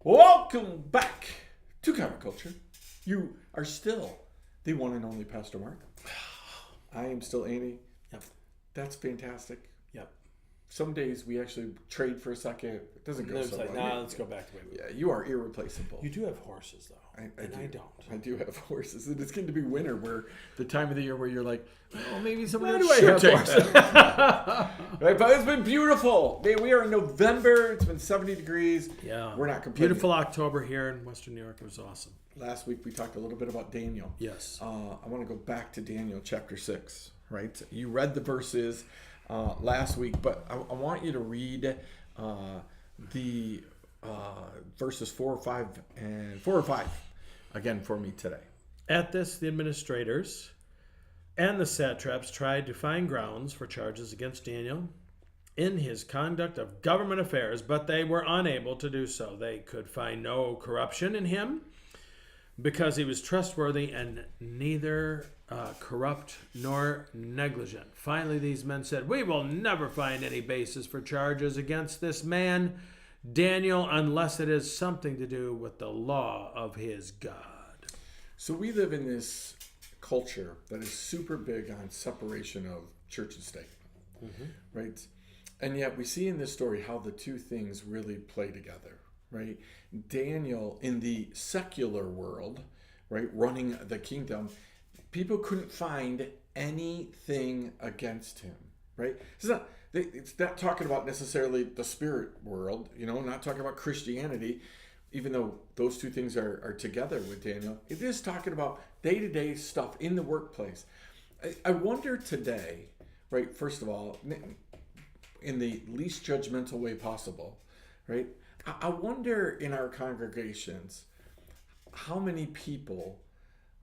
Welcome back to Counterculture. You are still the one and only Pastor Mark. I am still Andy. Yep. That's fantastic. Yep. Some days we actually trade for a second. It doesn't go so like, well. nah, let's go back to the way we were. Yeah, you are irreplaceable. You do have horses, though. I don't. I do have horses. And it's going to be winter, where the time of the year where you're like, oh, maybe somebody Why do I should have take horses? that. Right, but it's been beautiful. We are in November. It's been 70 degrees. Yeah. We're not complaining. Beautiful October here in Western New York. It was awesome. Last week we talked a little bit about Daniel. Yes. I want to go back to Daniel chapter 6, right? You read the verses last week, but I want you to read the verses 4 or 5 again for me today. At this, the administrators and the satraps tried to find grounds for charges against Daniel in his conduct of government affairs, but they were unable to do so. They could find no corruption in him because he was trustworthy and neither corrupt nor negligent. Finally, these men said, "We will never find any basis for charges against this man, Daniel, unless it is something to do with the law of his God." So we live in this culture that is super big on separation of church and state, right? And yet we see in this story how the two things really play together, right? Daniel, in the secular world, right, running the kingdom, people couldn't find anything against him, right? It's not talking about necessarily the spirit world, not talking about Christianity, even though those two things are together with Daniel. It is talking about day-to-day stuff in the workplace. I wonder today, right, first of all, in the least judgmental way possible, right? I wonder in our congregations how many people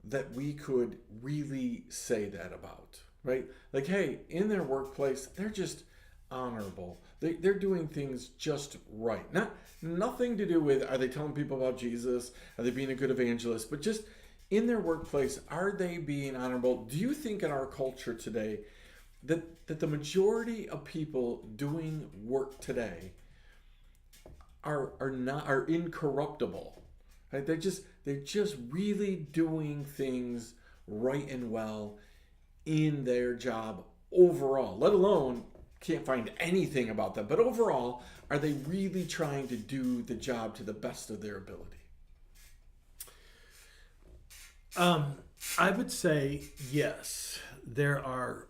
that we could really say that about, right? Like, hey, in their workplace, they're just honorable. They're doing things just right. Nothing to do with, are they telling people about Jesus? Are they being a good evangelist? But just in their workplace, are they being honorable? Do you think in our culture today that the majority of people doing work today are incorruptible? Right? They're just really doing things right and well in their job overall, let alone can't find anything about them. But overall, are they really trying to do the job to the best of their ability? I would say yes. There are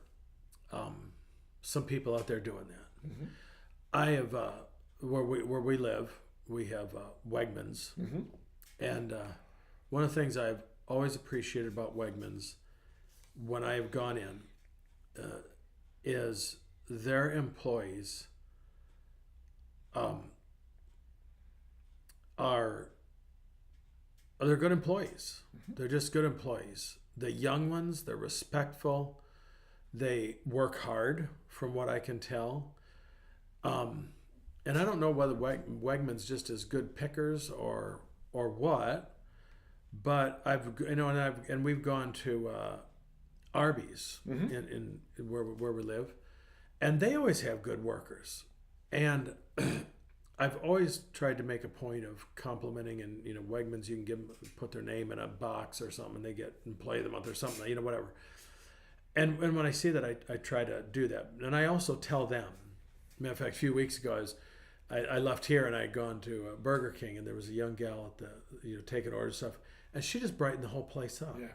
some people out there doing that. Mm-hmm. I have where we live, we have Wegmans, and one of the things I've always appreciated about Wegmans when I have gone in is their employees they're good employees. They're just good employees. The young ones, they're respectful. They work hard, from what I can tell. And I don't know whether Wegmans just is good pickers or what, but we've gone to Arby's in where we live, and they always have good workers. And I've always tried to make a point of complimenting, and Wegmans, you can put their name in a box or something, and they get employee of the month or something, whatever. And when I see that, I try to do that, and I also tell them. Matter of fact, a few weeks ago, I left here and I had gone to Burger King, and there was a young gal at the taking orders and stuff, and she just brightened the whole place up. Yeah.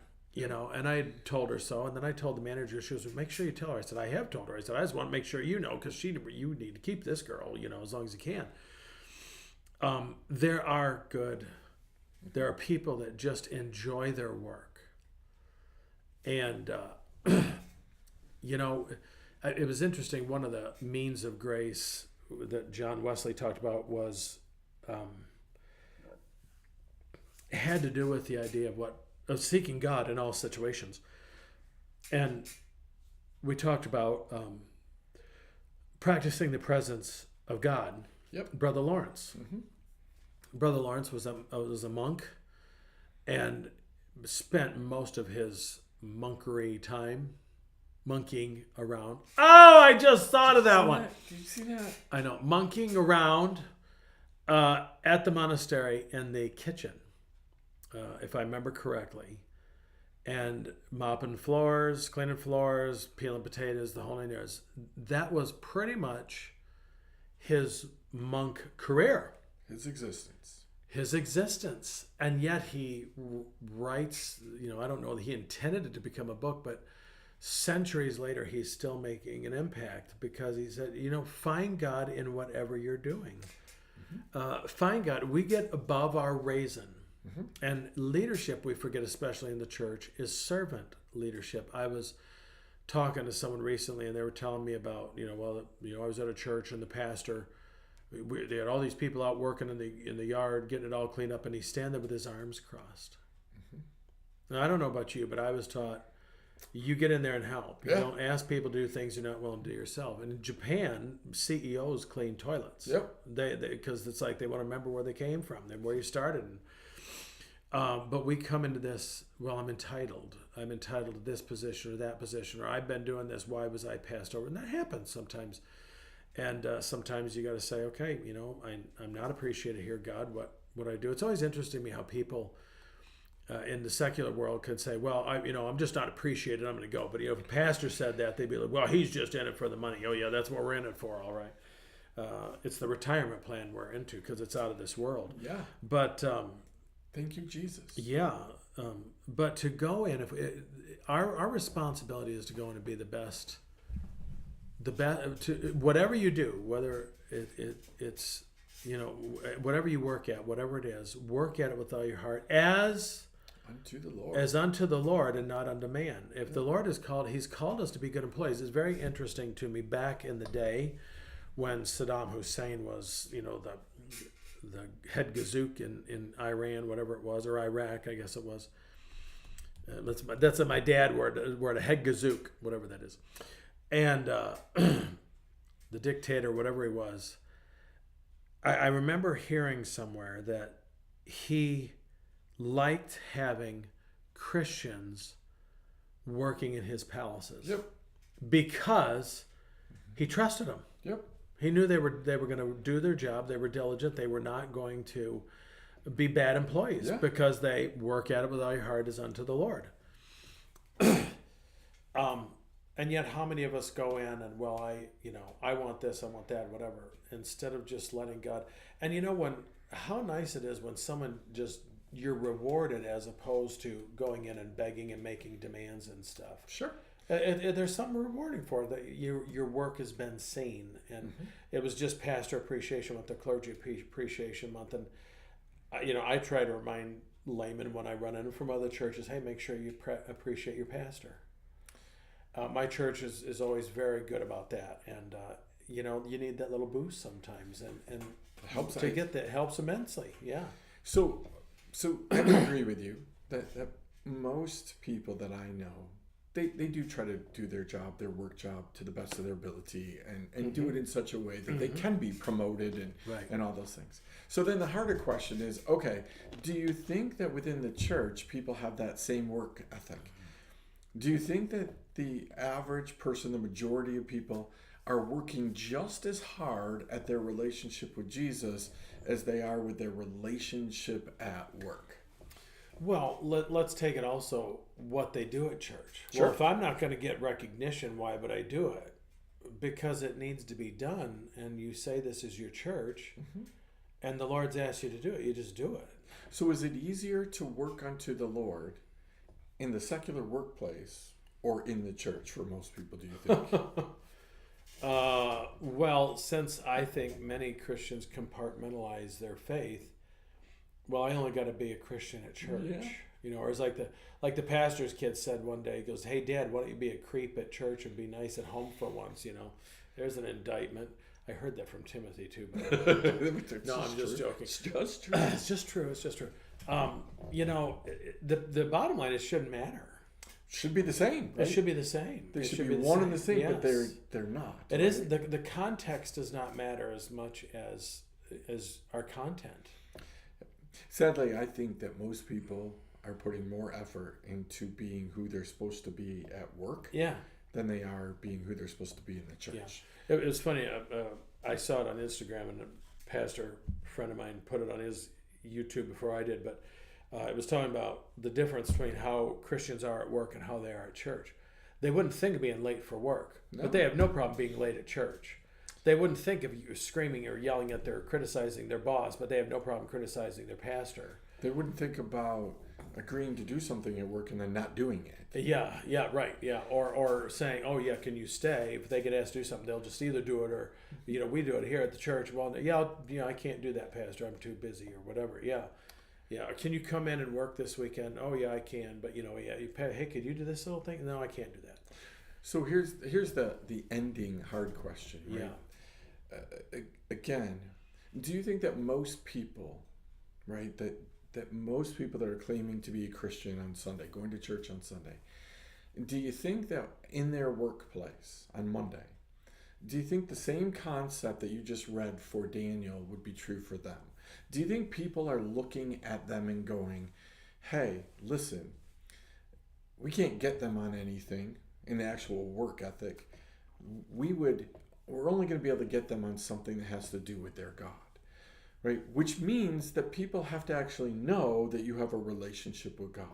And I told her so, and then I told the manager. She was, make sure you tell her. I said, I have told her. I said, I just want to make sure because you need to keep this girl, as long as you can. There are people that just enjoy their work, and it was interesting. One of the means of grace that John Wesley talked about was had to do with the idea of seeking God in all situations. And we talked about practicing the presence of God. Yep. Brother Lawrence. Brother Lawrence was a monk and spent most of his monkery time monkeying around. Oh, I just thought of that one. Did you see that? I know. Monkeying around At the monastery in the kitchen, if I remember correctly, and mopping floors, cleaning floors, peeling potatoes, the whole nine yards. That was pretty much his monk career. His existence. His existence. And yet he writes, I don't know that he intended it to become a book, but centuries later, he's still making an impact because he said, find God in whatever you're doing. Find God. We get above our reason. And leadership, we forget, especially in the church, is servant leadership. I was talking to someone recently, and they were telling me about, I was at a church, and the pastor, they had all these people out working in the yard, getting it all cleaned up, and he's standing there with his arms crossed. Now, I don't know about you, but I was taught, you get in there and help. You don't ask people to do things you're not willing to do yourself. And in Japan, CEOs clean toilets. Yep. Because it's like they want to remember where they came from, where you started. But we come into this, I'm entitled. I'm entitled to this position or that position, or I've been doing this. Why was I passed over? And that happens sometimes. And sometimes you got to say, okay, I'm not appreciated here, God. What I do? It's always interesting to me how people in the secular world could say, well, I'm just not appreciated. I'm going to go. But if a pastor said that, they'd be like, well, he's just in it for the money. Oh yeah, that's what we're in it for. All right. It's the retirement plan we're into because it's out of this world. Yeah. But thank you, Jesus. Yeah. But to go in, our responsibility is to go in and be the best. To whatever you do, whether it's whatever you work at, whatever it is, work at it with all your heart as unto the Lord and not unto man. If the Lord He's called us to be good employees. It's very interesting to me back in the day when Saddam Hussein was, the head gazook in Iran, whatever it was, or Iraq, I guess it was. That's my dad word, a head gazook, whatever that is. And the dictator, whatever he was, I remember hearing somewhere that he liked having Christians working in his palaces. Yep. Because he trusted them. Yep. He knew they were going to do their job. They were diligent. They were not going to be bad employees because they work at it with all your heart as unto the Lord. And yet how many of us go in and, I want this, I want that, whatever, instead of just letting God. And how nice it is when someone you're rewarded as opposed to going in and begging and making demands and stuff. Sure. There's something rewarding for it, that your work has been seen. And it was just Pastor Appreciation Month, the Clergy Appreciation Month. And, I try to remind laymen when I run in from other churches, hey, make sure you appreciate your pastor. My church is always very good about that. And, you need that little boost sometimes. And helps to get that helps immensely. Yeah. So I would agree with you that most people that I know, they do try to do their job, their work job, to the best of their ability and do it in such a way that they can be promoted and all those things. So then the harder question is, okay, do you think that within the church people have that same work ethic? Do you think that the average person, the majority of people, are working just as hard at their relationship with Jesus as they are with their relationship at work? Well, let's take it also what they do at church. Sure. Well, if I'm not going to get recognition, why would I do it? Because it needs to be done, and you say this is your church, and the Lord's asked you to do it. You just do it. So is it easier to work unto the Lord in the secular workplace or in the church for most people, do you think? Well, since I think many Christians compartmentalize their faith, I only got to be a Christian at church. Or it's like the pastor's kid said one day, he goes, hey, Dad, why don't you be a creep at church and be nice at home for once, There's an indictment. I heard that from Timothy too. But no, I'm just joking. It's just true. It's just true. The bottom line is it shouldn't matter. Should be the same. Right? It should be the same. They should be one and the same, yes. But they're not. It is the context does not matter as much as our content. Sadly, I think that most people are putting more effort into being who they're supposed to be at work than they are being who they're supposed to be in the church. Yeah. It was funny. I saw it on Instagram, and pastor friend of mine put it on his YouTube before I did, but it was talking about the difference between how Christians are at work and how they are at church. They wouldn't think of being late for work, but they have no problem being late at church. They wouldn't think of you screaming or yelling at their criticizing their boss, but they have no problem criticizing their pastor. They wouldn't think about agreeing to do something at work and then not doing it. Yeah, right, yeah. Or saying, oh yeah, can you stay? If they get asked to do something, they'll just either do it or, we do it here at the church. Well, yeah, I can't do that, Pastor. I'm too busy or whatever. Yeah. Can you come in and work this weekend? Oh yeah, I can. But hey, could you do this little thing? No, I can't do that. So here's the ending hard question, right? Yeah. Again, do you think that most people, right, that most people that are claiming to be a Christian on Sunday, going to church on Sunday, do you think that in their workplace on Monday, do you think the same concept that you just read for Daniel would be true for them? Do you think people are looking at them and going, hey, listen, we can't get them on anything in the actual work ethic. We're only going to be able to get them on something that has to do with their God, right? Which means that people have to actually know that you have a relationship with God,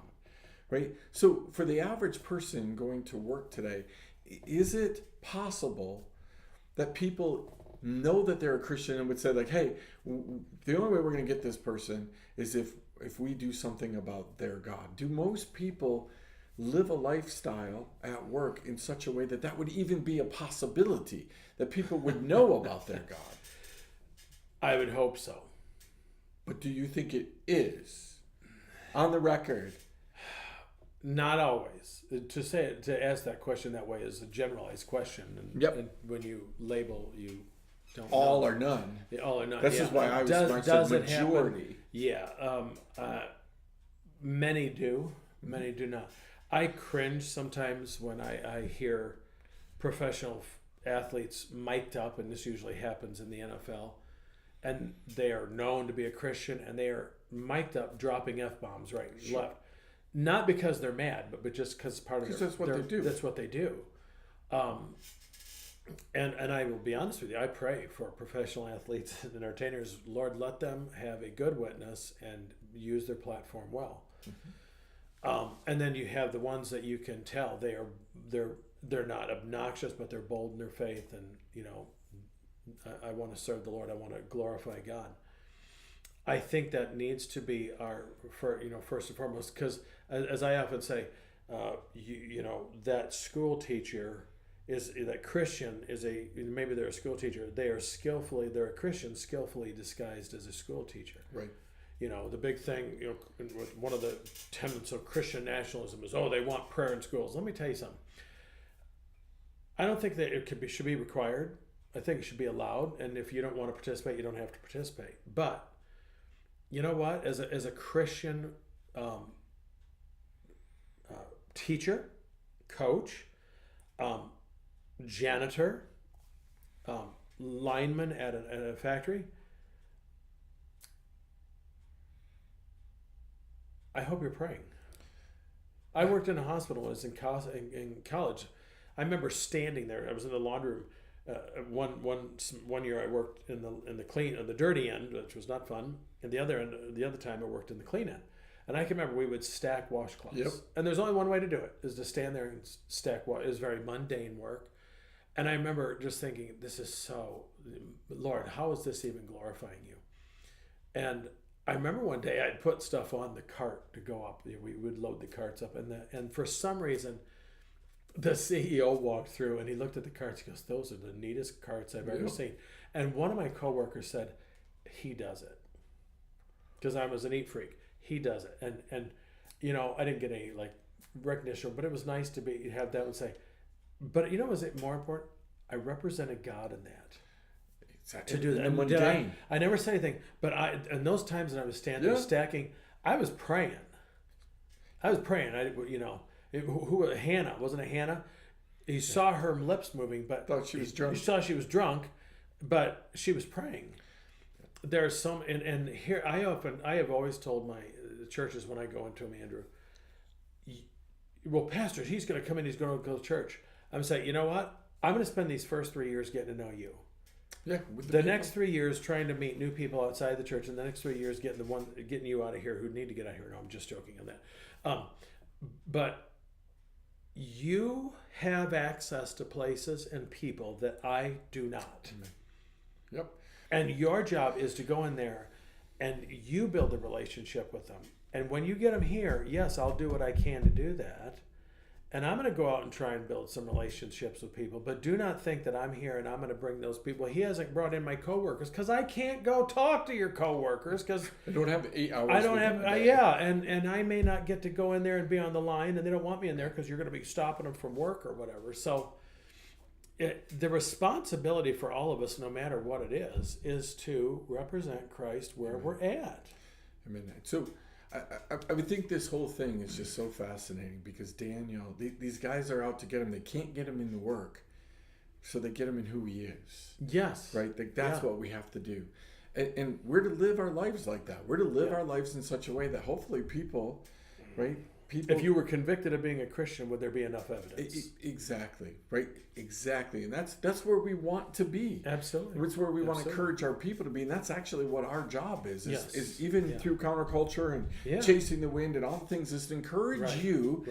right? So for the average person going to work today, is it possible that people know that they're a Christian and would say like, hey, the only way we're going to get this person is if we do something about their God? Do most people live a lifestyle at work in such a way that would even be a possibility, that people would know about their God? I would hope so. But do you think it is? On the record. Not always. To ask that question that way is a generalized question. And when you label, you don't all know. Or none. All or none. This is why I was does it majority. Happen? Yeah. Many do. Many do not. I cringe sometimes when I hear professional athletes mic'd up, and this usually happens in the NFL, and they are known to be a Christian, and they are mic'd up dropping F-bombs right and left. Not because they're mad, but just because part of that's what they do. That's what they do. And I will be honest with you, I pray for professional athletes and entertainers. Lord, let them have a good witness and use their platform well. Mm-hmm. And then you have the ones that you can tell they're not obnoxious, but they're bold in their faith, and I want to serve the Lord. I want to glorify God. I think that needs to be our first and foremost, because as I often say, that school teacher that Christian maybe they're a school teacher. They're a Christian skillfully disguised as a school teacher. Right. The big thing, with one of the tenets of Christian nationalism is, they want prayer in schools. Let me tell you something. I don't think that it should be required. I think it should be allowed. And if you don't want to participate, you don't have to participate. But you know what? As a Christian teacher, coach, janitor, lineman at a factory, I hope you're praying. I worked in a hospital when I was in college. I remember standing there. I was in the laundry room. One year I worked in the dirty end, which was not fun, and the other time I worked in the clean end. And I can remember we would stack washcloths. Yep. And there's only one way to do it, is to stand there and stack. It was very mundane work. And I remember just thinking, this is so, Lord, how is this even glorifying you? And I remember one day I'd put stuff on the cart to go up. We would load the carts up, and for some reason, the CEO walked through and he looked at the carts. He goes, "Those are the neatest carts I've ever seen." And one of my coworkers said, "He does it," because I was a neat freak. He does it, and I didn't get any recognition, but it was nice to have that and say. But was it more important? I represented God in that. Exactly. To do that. And mundane. I never said anything, but in those times that I was standing there stacking, I was praying. Hannah, wasn't it Hannah? You saw her lips moving, but thought she was drunk. You saw she was drunk, but she was praying. There's some, and here I have always told my churches when I go into them, Andrew, well, Pastor, he's going to come in, he's going to go to church. I'm saying, you know what? I'm going to spend these first 3 years getting to know you. Yeah. With The people. next 3 years trying to meet new people outside the church, and the next 3 years getting you out of here who need to get out of here. No, I'm just joking on that. But you have access to places and people that I do not. Yep. And your job is to go in there and you build a relationship with them. And when you get them here, yes, I'll do what I can to do that. And I'm going to go out and try and build some relationships with people. But do not think that I'm here and I'm going to bring those people. He hasn't brought in my coworkers because I can't go talk to your coworkers because I don't have 8 hours. I don't have, and I may not get to go in there and be on the line, and they don't want me in there because you're going to be stopping them from work or whatever. So the responsibility for all of us, no matter what it is to represent Christ where we're at. I mean, so I would think this whole thing is just so fascinating because Daniel, these guys are out to get him. They can't get him in the work, so they get him in who he is. Yes. Right? That's what we have to do. And we're to live our lives like that. We're to live our lives in such a way that hopefully people, right? People, if you were convicted of being a Christian, would there be enough evidence? Exactly, right? Exactly. And that's where we want to be. Absolutely. It's where we want to encourage our people to be. And that's actually what our job is even through counterculture and chasing the wind and all the things, is to encourage you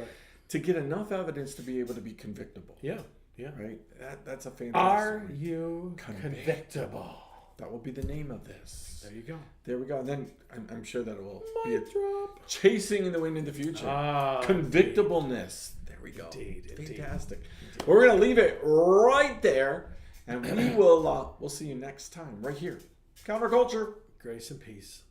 to get enough evidence to be able to be convictable. Yeah. Yeah. Right? That's a fantastic Are you convictable? That will be the name of this. There you go. There we go. And then I'm sure that will be drop. Chasing in the wind in the future. Convictableness. There we go. Indeed. Fantastic. Indeed. We're going to leave it right there. And we will we'll see you next time right here. Counterculture. Grace and peace.